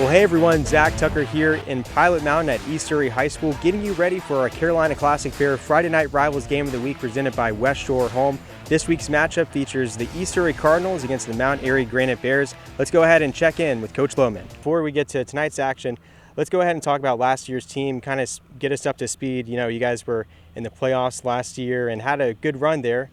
Well, hey everyone, Zach Tucker here in Pilot Mountain at East Surry High School, getting you ready for our Carolina Classic Fair Friday Night Rivals Game of the Week presented by West Shore Home. This week's matchup features the East Surry Cardinals against the Mount Airy Granite Bears. Let's go ahead and check in with Coach Lowman. Before we get to tonight's action, let's go ahead and talk about last year's team, kind of get us up to speed. You know, you guys were in the playoffs last year and had a good run there.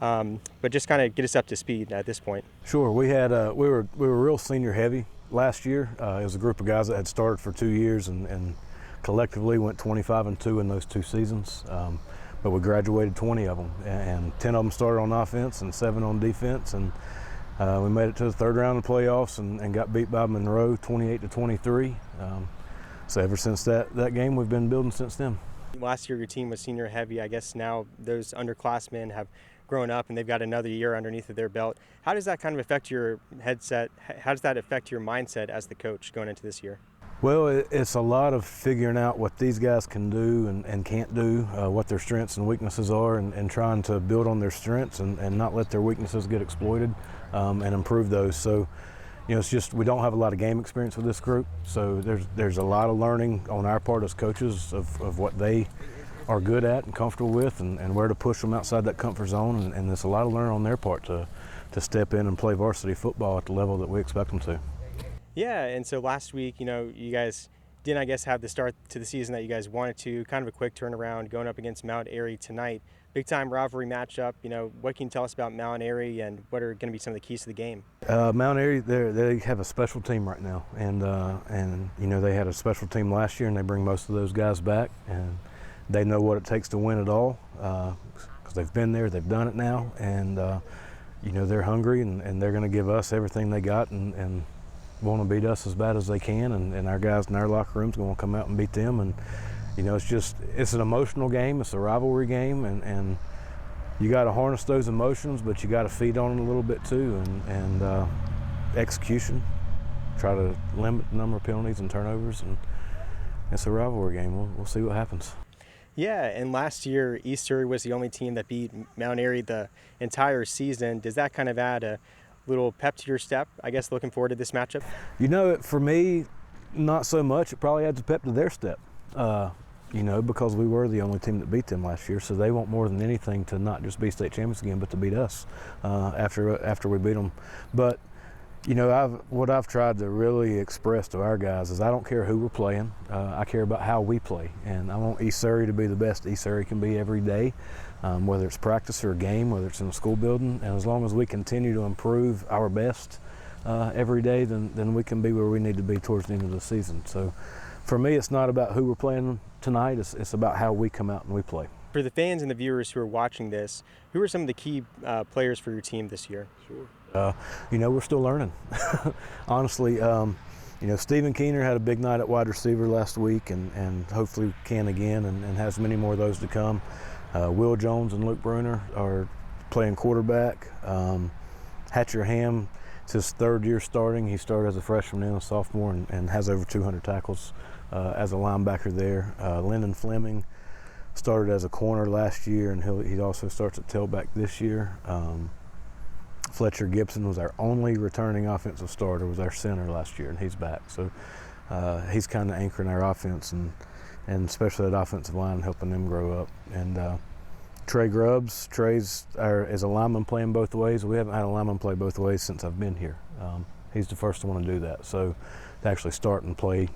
But just kind of get us up to speed at this point. Sure, we were real senior heavy last year. It was a group of guys that had started for 2 years and collectively went 25-2 in those 2 seasons. But we graduated 20 of them, and 10 of them started on offense and 7 on defense. And we made it to the third round of the playoffs and got beat by Monroe 28-23. So ever since that game, we've been building since then. Last year your team was senior heavy. I guess now those underclassmen have grown up and they've got another year underneath of their belt. How does that kind of affect your headset? How does that affect your mindset as the coach going into this year? Well, it's a lot of figuring out what these guys can do and can't do, what their strengths and weaknesses are, and trying to build on their strengths and not let their weaknesses get exploited and improve those. So, you know, it's just we don't have a lot of game experience with this group, so there's a lot of learning on our part as coaches of what they are good at and comfortable with and where to push them outside that comfort zone, and there's a lot of learning on their part to step in and play varsity football at the level that we expect them to. Yeah, and so last week, you know, you guys didn't, I guess, have the start to the season that you guys wanted to, kind of a quick turnaround going up against Mount Airy tonight. Big time rivalry matchup. You know, what can you tell us about Mount Airy and what are going to be some of the keys to the game? Mount Airy, they have a special team right now, and you know, they had a special team last year and they bring most of those guys back, and they know what it takes to win it all because they've been there, they've done it now, and you know, they're hungry and they're going to give us everything they got and want to beat us as bad as they can, and our guys in our locker rooms going to come out and beat them. And you know, it's an emotional game, it's a rivalry game, and you got to harness those emotions, but you got to feed on it a little bit too, and execution, try to limit the number of penalties and turnovers, and it's a rivalry game. We'll see what happens. Yeah, and last year East Surry was the only team that beat Mount Airy the entire season. Does that kind of add a little pep to your step, I guess, looking forward to this matchup? You know, for me, not so much. It probably adds a pep to their step, you know, because we were the only team that beat them last year, so they want more than anything to not just be state champions again, but to beat us after we beat them. But you know, what I've tried to really express to our guys is I don't care who we're playing. I care about how we play, and I want East Surry to be the best East Surry can be every day, whether it's practice or a game, whether it's in a school building. And as long as we continue to improve our best every day, then we can be where we need to be towards the end of the season. So for me, it's not about who we're playing tonight. It's about how we come out and we play. For the fans and the viewers who are watching this, who are some of the key players for your team this year? Sure. You know, we're still learning. Honestly, you know, Stephen Keener had a big night at wide receiver last week, and hopefully can again, and has many more of those to come. Will Jones and Luke Bruner are playing quarterback. Hatcher Ham, it's his 3rd year starting. He started as a freshman and a sophomore, and has over 200 tackles as a linebacker there. Lyndon Fleming started as a corner last year, and he also starts at tailback this year. Fletcher Gibson was our only returning offensive starter, was our center last year, and he's back. So he's kind of anchoring our offense, and especially that offensive line, helping them grow up. And Trey Grubbs, is a lineman playing both ways. We haven't had a lineman play both ways since I've been here. He's the first one to do that. So to actually start and play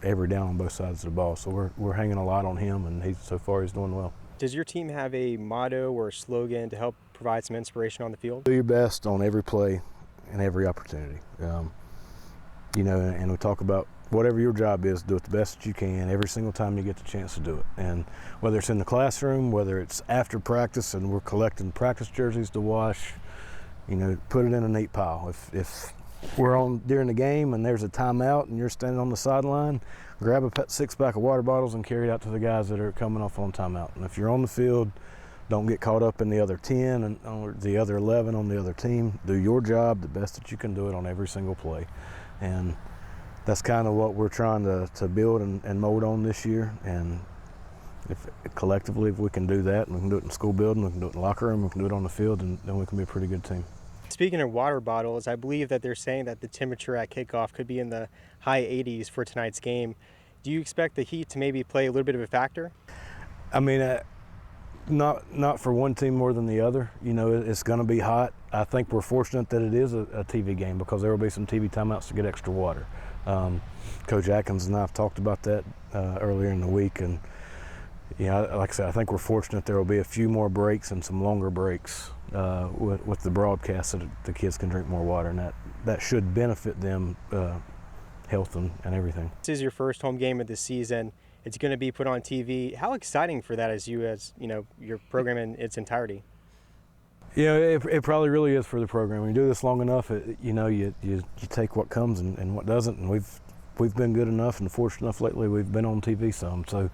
every down on both sides of the ball. So we're hanging a lot on him, and so far he's doing well. Does your team have a motto or a slogan to help provide some inspiration on the field? Do your best on every play and every opportunity. You know, and we talk about whatever your job is, do it the best that you can every single time you get the chance to do it. And whether it's in the classroom, whether it's after practice and we're collecting practice jerseys to wash, you know, put it in a neat pile. If we're on during the game and there's a timeout and you're standing on the sideline, grab a 6-pack of water bottles and carry it out to the guys that are coming off on timeout. And if you're on the field, don't get caught up in the other 10 or the other 11 on the other team. Do your job the best that you can do it on every single play. And that's kind of what we're trying to build and mold on this year. And collectively, if we can do that, and we can do it in the school building, we can do it in the locker room, we can do it on the field, and then we can be a pretty good team. Speaking of water bottles, I believe that they're saying that the temperature at kickoff could be in the high 80s for tonight's game. Do you expect the heat to maybe play a little bit of a factor? I mean, not for one team more than the other. You know, it's going to be hot. I think we're fortunate that it is a TV game because there will be some TV timeouts to get extra water. Coach Adkins and I have talked about that earlier in the week, and you know, like I said, I think we're fortunate there will be a few more breaks and some longer breaks with the broadcast so that the kids can drink more water, and that should benefit them health and everything. This is your first home game of the season. It's going to be put on TV. How exciting for that as your program in its entirety? Yeah, it probably really is for the program. When you do this long enough, you take what comes and what doesn't, and we've been good enough and fortunate enough lately. We've been on TV some, so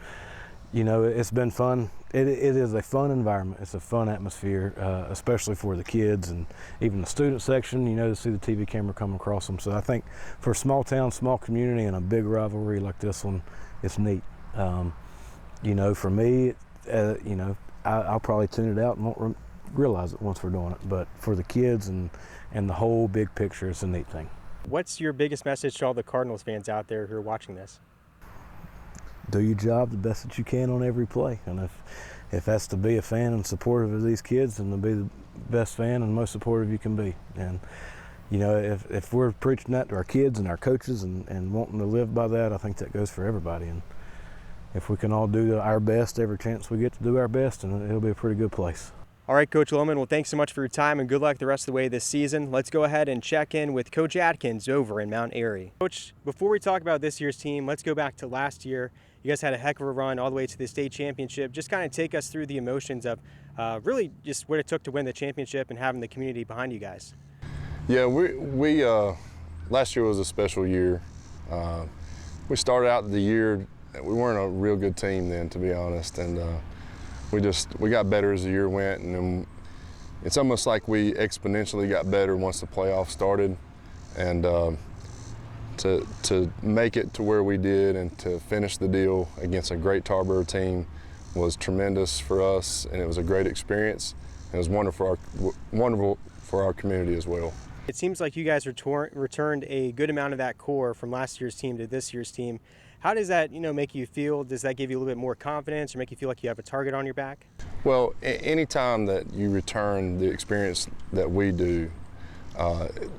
you know, it's been fun. It is a fun environment. It's a fun atmosphere, especially for the kids and even the student section, you know, to see the TV camera come across them. So I think for a small town, small community, and a big rivalry like this one, it's neat. You know, for me, you know, I'll probably tune it out and won't realize it once we're doing it. But for the kids and the whole big picture, it's a neat thing. What's your biggest message to all the Cardinals fans out there who are watching this? Do your job the best that you can on every play, and if that's to be a fan and supportive of these kids, then to be the best fan and most supportive you can be. And you know, if we're preaching that to our kids and our coaches and wanting to live by that, I think that goes for everybody. And if we can all do our best every chance we get to do our best, and it'll be a pretty good place. All right, Coach Lowman, well, thanks so much for your time and good luck the rest of the way this season. Let's go ahead and check in with Coach Adkins over in Mount Airy. Coach, before we talk about this year's team, let's go back to last year. You guys had a heck of a run all the way to the state championship. Just kind of take us through the emotions of really just what it took to win the championship and having the community behind you guys. Yeah, we last year was a special year. We started out the year, we weren't a real good team then, to be honest, and we got better as the year went, and then it's almost like we exponentially got better once the playoffs started, and to make it to where we did and to finish the deal against a great Tarboro team was tremendous for us, and it was a great experience. It was wonderful for our community as well. It seems like you guys returned a good amount of that core from last year's team to this year's team. How does that, make you feel? Does that give you a little bit more confidence or make you feel like you have a target on your back? Well, anytime that you return the experience that we do,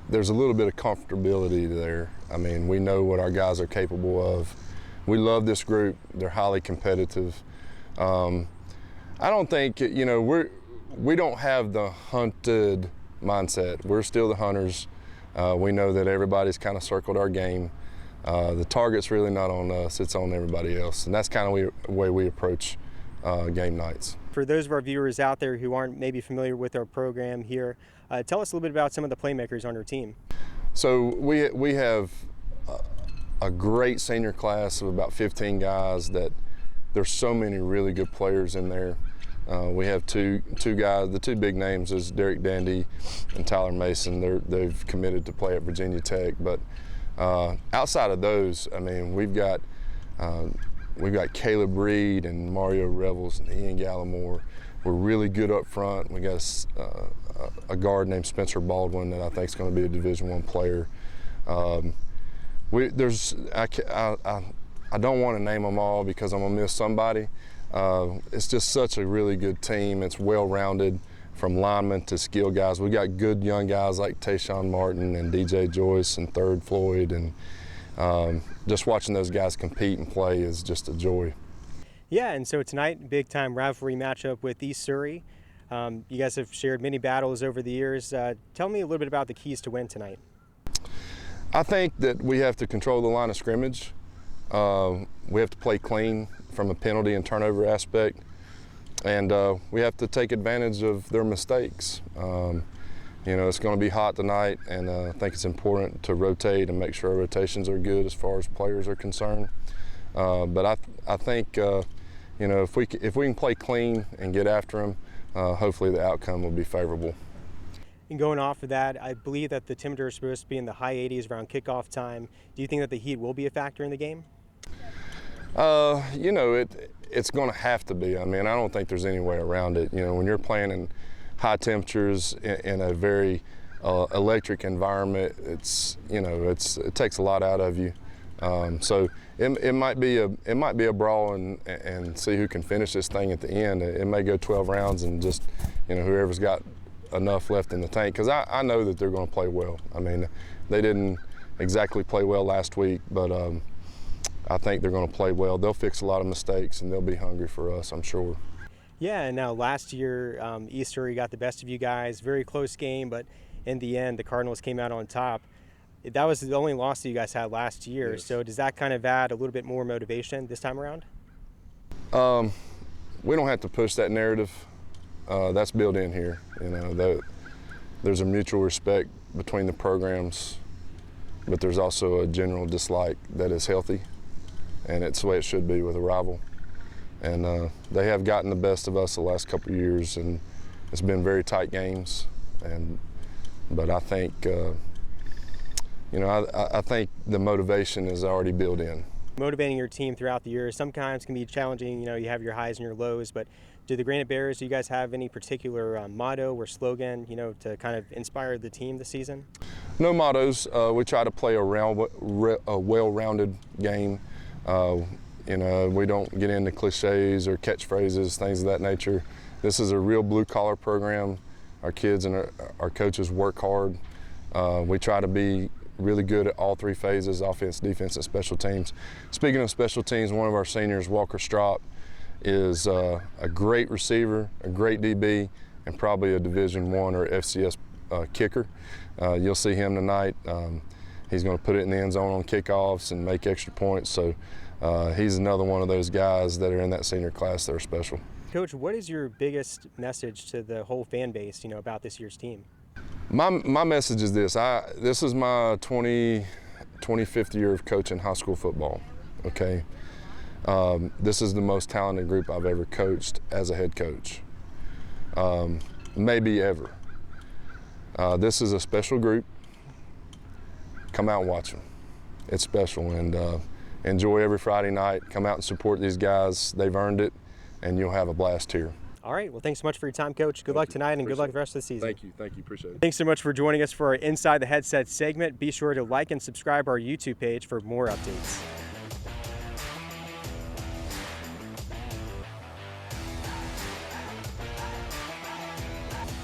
there's a little bit of comfortability there. I mean, we know what our guys are capable of. We love this group. They're highly competitive. I don't think, we don't have the hunted mindset. We're still the hunters. We know that everybody's kind of circled our game. The target's really not on us, it's on everybody else. And that's kind of the way we approach game nights. For those of our viewers out there who aren't maybe familiar with our program here, tell us a little bit about some of the playmakers on your team. So we have a great senior class of about 15 guys that there's so many really good players in there. We have two guys, the two big names is Derek Dandy and Tyler Mason. They've committed to play at Virginia Tech, but outside of those, I mean, we've got Caleb Reed and Mario Revels and Ian Gallimore. We're really good up front. We got a guard named Spencer Baldwin that I think is going to be a Division I player. I don't want to name them all because I'm going to miss somebody. It's just such a really good team. It's well-rounded from linemen to skill guys. We got good young guys like Tayshawn Martin and DJ Joyce and Third Floyd, and just watching those guys compete and play is just a joy. Yeah, and so tonight, big-time rivalry matchup with East Surry. You guys have shared many battles over the years. Tell me a little bit about the keys to win tonight. I think that we have to control the line of scrimmage. We have to play clean from a penalty and turnover aspect, and we have to take advantage of their mistakes. It's going to be hot tonight, and I think it's important to rotate and make sure our rotations are good as far as players are concerned. But I think if we can play clean and get after them, hopefully the outcome will be favorable. And going off of that, I believe that the temperature is supposed to be in the high 80s around kickoff time. Do you think that the heat will be a factor in the game? It's going to have to be. I mean, I don't think there's any way around it. When you're playing in high temperatures in a very electric environment. It takes a lot out of you. So it might be a brawl and see who can finish this thing at the end. It may go 12 rounds and just whoever's got enough left in the tank, because I know that they're going to play well. I mean, they didn't exactly play well last week, but I think they're going to play well. They'll fix a lot of mistakes and they'll be hungry for us, I'm sure. Yeah, and now last year East Surry got the best of you guys. Very close game, but in the end the Cardinals came out on top. That was the only loss that you guys had last year. Yes. So does that kind of add a little bit more motivation this time around? We don't have to push that narrative. That's built in here. There's a mutual respect between the programs, but there's also a general dislike that is healthy, and it's the way it should be with a rival. And they have gotten the best of us the last couple of years, and it's been very tight games. But I think I think the motivation is already built in. Motivating your team throughout the year sometimes can be challenging. You have your highs and your lows, but do the Granite Bears, do you guys have any particular motto or slogan, to kind of inspire the team this season? No mottos. We try to play a well-rounded game. We don't get into cliches or catchphrases, things of that nature. This is a real blue-collar program. Our kids and our coaches work hard. We try to be really good at all three phases: offense, defense, and special teams. Speaking of special teams, one of our seniors, Walker Strop, is a great receiver, a great DB, and probably a Division I or FCS kicker. You'll see him tonight. He's going to put it in the end zone on kickoffs and make extra points. So he's another one of those guys that are in that senior class that are special. Coach, what is your biggest message to the whole fan base, about this year's team? My message is this. This is my 25th year of coaching high school football, okay? This is the most talented group I've ever coached as a head coach, maybe ever. This is a special group. Come out and watch them. It's special, and enjoy every Friday night. Come out and support these guys. They've earned it, and you'll have a blast here. All right, well, thanks so much for your time, Coach. Good luck tonight, and good luck the rest of the season. Thank you, appreciate it. Thanks so much for joining us for our Inside the Headset segment. Be sure to like and subscribe our YouTube page for more updates.